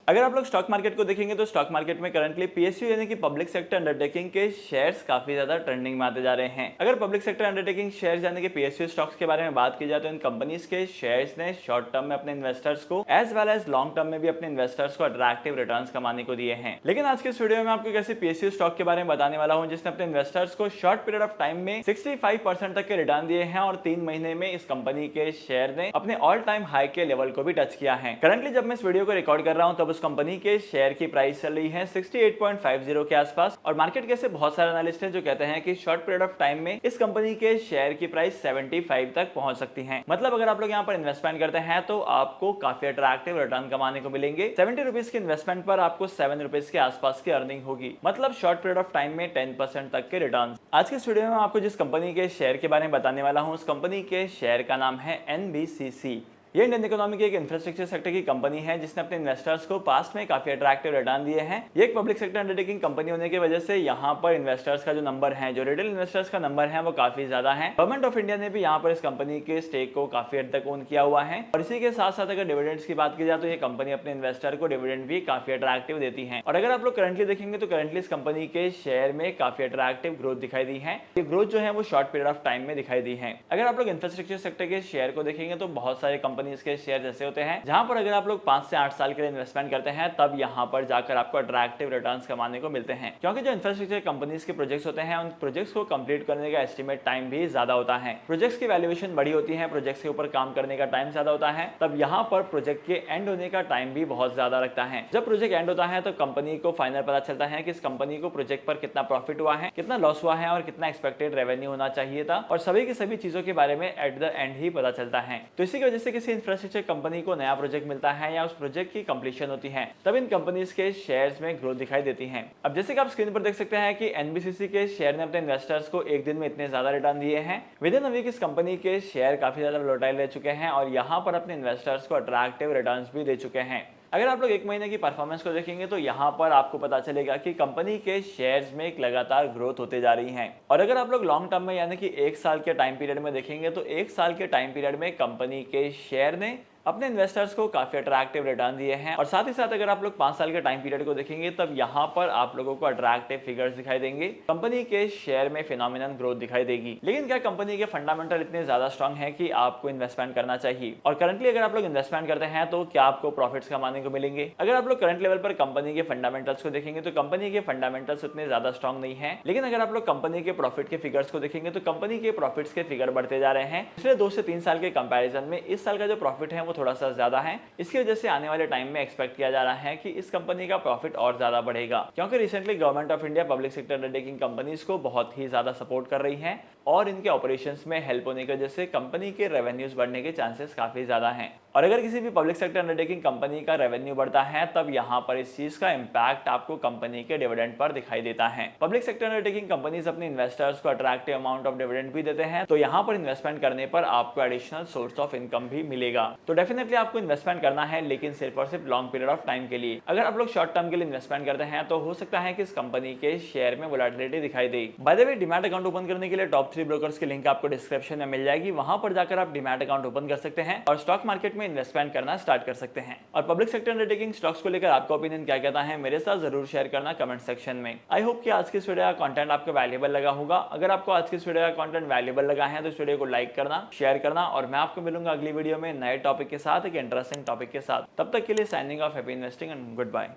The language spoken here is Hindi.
अगर आप लोग स्टॉक मार्केट को देखेंगे तो स्टॉक मार्केट में करंटली पीएसयू यानी कि पब्लिक सेक्टर अंडरटेकिंग के शेयर्स काफी ज्यादा ट्रेंडिंग में आते जा रहे हैं। अगर पब्लिक सेक्टर अंडरटेकिंग शेयर्स यानी कि पीएसयू स्टॉक्स के बारे में बात की जाए तो इन कंपनीज के शेयर्स ने शॉर्ट टर्म में अपने इन्वेस्टर्स को as well as long term में भी अपने इन्वेस्टर्स को अट्रैक्टिव रिटर्न्स कमाने को दिए हैं। लेकिन आज के इस वीडियो में आपको कैसे पीएसयू स्टॉक के बारे में बताने वाला हूं जिसने अपने इन्वेस्टर्स को शॉर्ट पीरियड ऑफ टाइम में 65% तक के रिटर्न दिए हैं और 3 महीने में इस कंपनी के शेयर ने अपने ऑल टाइम हाई के लेवल को भी टच किया है। करंटली जब मैं इस वीडियो को रिकॉर्ड कर रहा हूं तब उस कंपनी के शेयर की प्राइस चल रही है 68.50 के आसपास और मार्केट के ऐसे बहुत सारे एनालिस्ट हैं जो कहते हैं कि शॉर्ट पीरियड ऑफ टाइम में इस कंपनी के शेयर की प्राइस 75 तक पहुंच सकती है। मतलब अगर आप लोग यहां पर इन्वेस्टमेंट करते हैं तो आपको काफी अट्रैक्टिव रिटर्न कमाने को मिलेंगे। 70 रुपीज के इन्वेस्टमेंट पर आपको 7 रुपीज के आसपास की अर्निंग होगी, मतलब शॉर्ट पीरियड ऑफ टाइम में 10% तक के रिटर्न। आज के इस वीडियो में आपको जिस कंपनी के शेयर के बारे में बताने वाला हूं उस कंपनी के शेयर का नाम है एनबीसीसी। ये इंडियन इकोनॉमी की एक इंफ्रास्ट्रक्चर सेक्टर की कंपनी है जिसने अपने इन्वेस्टर्स को पास्ट में काफी अट्रैक्टिव रिटर्न दिए हैं। ये एक पब्लिक सेक्टर अंडरटेकिंग कंपनी होने की वजह से यहाँ पर इन्वेस्टर्स का जो नंबर है, जो रिटेल इन्वेस्टर्स का नंबर है, वो काफी ज्यादा है। गवर्नमेंट ऑफ इंडिया ने भी यहाँ पर इस कंपनी के स्टेक को काफी हद तक ओन किया हुआ है और इसी के साथ साथ अगर डिविडेंड्स की बात की जाए तो ये कंपनी अपने इन्वेस्टर को डिविडेंड भी काफी अट्रैक्टिव देती है। और अगर आप लोग करंटली देखेंगे तो करंटली इस कंपनी के शेयर में काफी अट्रैक्टिव ग्रोथ दिखाई दी है। ये ग्रोथ जो है वो शॉर्ट पीरियड ऑफ टाइम में दिखाई दी है। अगर आप लोग इंफ्रास्ट्रक्चर सेक्टर के शेयर को देखेंगे तो बहुत सारे कंपनीज के शेयर होते हैं जहां पर अगर आप लोग 5 से 8 साल के लिए इन्वेस्टमेंट करते हैं तब यहां पर जाकर आपको अट्रैक्टिव रिटर्न्स कमाने को मिलते हैं, क्योंकि जो इंफ्रास्ट्रक्चर कंपनीज के प्रोजेक्ट्स होते हैं उन प्रोजेक्ट्स को कंप्लीट करने का एस्टिमेट टाइम भी ज्यादा होता है। प्रोजेक्ट्स की वैल्यूएशन बड़ी होती है, प्रोजेक्ट्स के ऊपर काम करने का टाइम ज्यादा होता है, तब यहां पर प्रोजेक्ट के एंड होने का टाइम भी बहुत ज्यादा लगता है। जब प्रोजेक्ट एंड होता है तो कंपनी को फाइनल पता चलता है कि इस कंपनी को प्रोजेक्ट पर कितना प्रॉफिट हुआ है, कितना लॉस हुआ है और कितना एक्सपेक्टेड रेवेन्यू होना चाहिए था, और सभी की सभी चीजों के बारे में एट द एंड ही पता चलता है। तो इसी की वजह से किसी इंफ्रास्ट्रक्चर कंपनी को नया प्रोजेक्ट मिलता है या उस प्रोजेक्ट की कंप्लीशन होती है तब इन कंपनीज के शेयर्स में ग्रोथ दिखाई देती है। अब जैसे कि आप स्क्रीन पर देख सकते हैं कि एनबीसीसी के शेयर ने अपने इन्वेस्टर्स को एक दिन में इतने ज्यादा रिटर्न दिए हैं। विद इन अ वीक इस कंपनी के शेयर काफी ज्यादा वोलेटाइल रह चुके हैं और यहां पर अपने इन्वेस्टर्स को अट्रैक्टिव रिटर्न्स भी दे चुके हैं। अगर आप लोग एक महीने की परफॉर्मेंस को देखेंगे तो यहाँ पर आपको पता चलेगा कि कंपनी के शेयर्स में एक लगातार ग्रोथ होते जा रही है। और अगर आप लोग लॉन्ग टर्म में यानी कि 1 साल के टाइम पीरियड में देखेंगे तो 1 साल के टाइम पीरियड में कंपनी के शेयर ने अपने इन्वेस्टर्स को काफी अट्रैक्टिव रिटर्न दिए हैं। और साथ ही साथ अगर आप लोग 5 साल के टाइम पीरियड को देखेंगे तब यहाँ पर आप लोगों को अट्रैक्टिव फिगर्स दिखाई देंगे, कंपनी के शेयर में फिनोमिनल ग्रोथ दिखाई देगी। लेकिन क्या कंपनी के फंडामेंटल इतने ज्यादा स्ट्रांग है कि आपको इन्वेस्टमेंट करना चाहिए? और करंटली अगर आप लोग इन्वेस्टमेंट करते हैं तो क्या आपको प्रॉफिट्स कमाने को मिलेंगे? अगर आप लोग करंट लेवल पर कंपनी के फंडामेंटल्स को देखेंगे तो कंपनी के फंडामेंटल्स उतने ज्यादा स्ट्रांग नहीं है। लेकिन अगर आप लोग कंपनी के प्रॉफिट के फिगर्स को देखेंगे तो कंपनी के प्रॉफिट्स के फिगर बढ़ते जा रहे हैं। पिछले 2 से 3 साल के कंपैरिजन में इस साल का जो प्रॉफिट है वो थोड़ा सा ज्यादा है। इसकी वजह से आने वाले टाइम में एक्सपेक्ट किया जा रहा है कि इस कंपनी का प्रॉफिट और ज्यादा बढ़ेगा, क्योंकि recently government of India public sector undertaking companies को बहुत ही ज्यादा सपोर्ट कर रही है और इनके ऑपरेशंस में हेल्प होने की वजह से कंपनी के रेवेन्यूज बढ़ने के चांसेस काफी ज्यादा हैं। और अगर किसी भी पब्लिक सेक्टर अंडरटेकिंग कंपनी का रेवेन्यू बढ़ता है तब यहाँ पर इस चीज का इंपैक्ट आपको कंपनी के डिविडेंड पर दिखाई देता है। पब्लिक सेक्टर अंडरटेकिंग कंपनीज अपने इन्वेस्टर्स को अट्रैक्टिव अमाउंट ऑफ डिविडेंड भी देते हैं, तो यहाँ पर इन्वेस्टमेंट करने पर आपको एडिशनल सोर्स ऑफ इनकम भी मिलेगा। तो डेफिनेटली आपको इन्वेस्टमेंट करना है, लेकिन सिर्फ और सिर्फ लॉन्ग पीरियड ऑफ टाइम के लिए। अगर आप लोग शॉर्ट टर्म के लिए इन्वेस्टमेंट करते हैं तो हो सकता है कि इस कंपनी के शेयर में वोलेटिलिटी दिखाई दे। By the way, demat account open करने के लिए टॉप 3 ब्रोकर्स की लिंक आपको डिस्क्रिप्शन में मिल जाएगी, वहां पर जाकर आप डीमैट अकाउंट ओपन कर सकते हैं और स्टॉक मार्केट में इन्वेस्टमेंट करना स्टार्ट कर सकते हैं। और पब्लिक सेक्टर अंडरटेकिंग स्टॉक्स को लेकर आपका ओपिनियन क्या कहता है मेरे साथ जरूर शेयर करना कमेंट सेक्शन में। आई होप कि आज की इस वीडियो का कंटेंट आपको वैल्यूएबल लगा होगा। अगर आपको आज की इस वीडियो का कंटेंट वैल्यूएबल लगा है तो इस वीडियो को लाइक करना, शेयर करना, और मैं आपको मिलूंगा अगली वीडियो में नए टॉपिक के साथ, एक इंटरेस्टिंग टॉपिक के साथ। तब तक के लिए signing off, happy investing and good bye.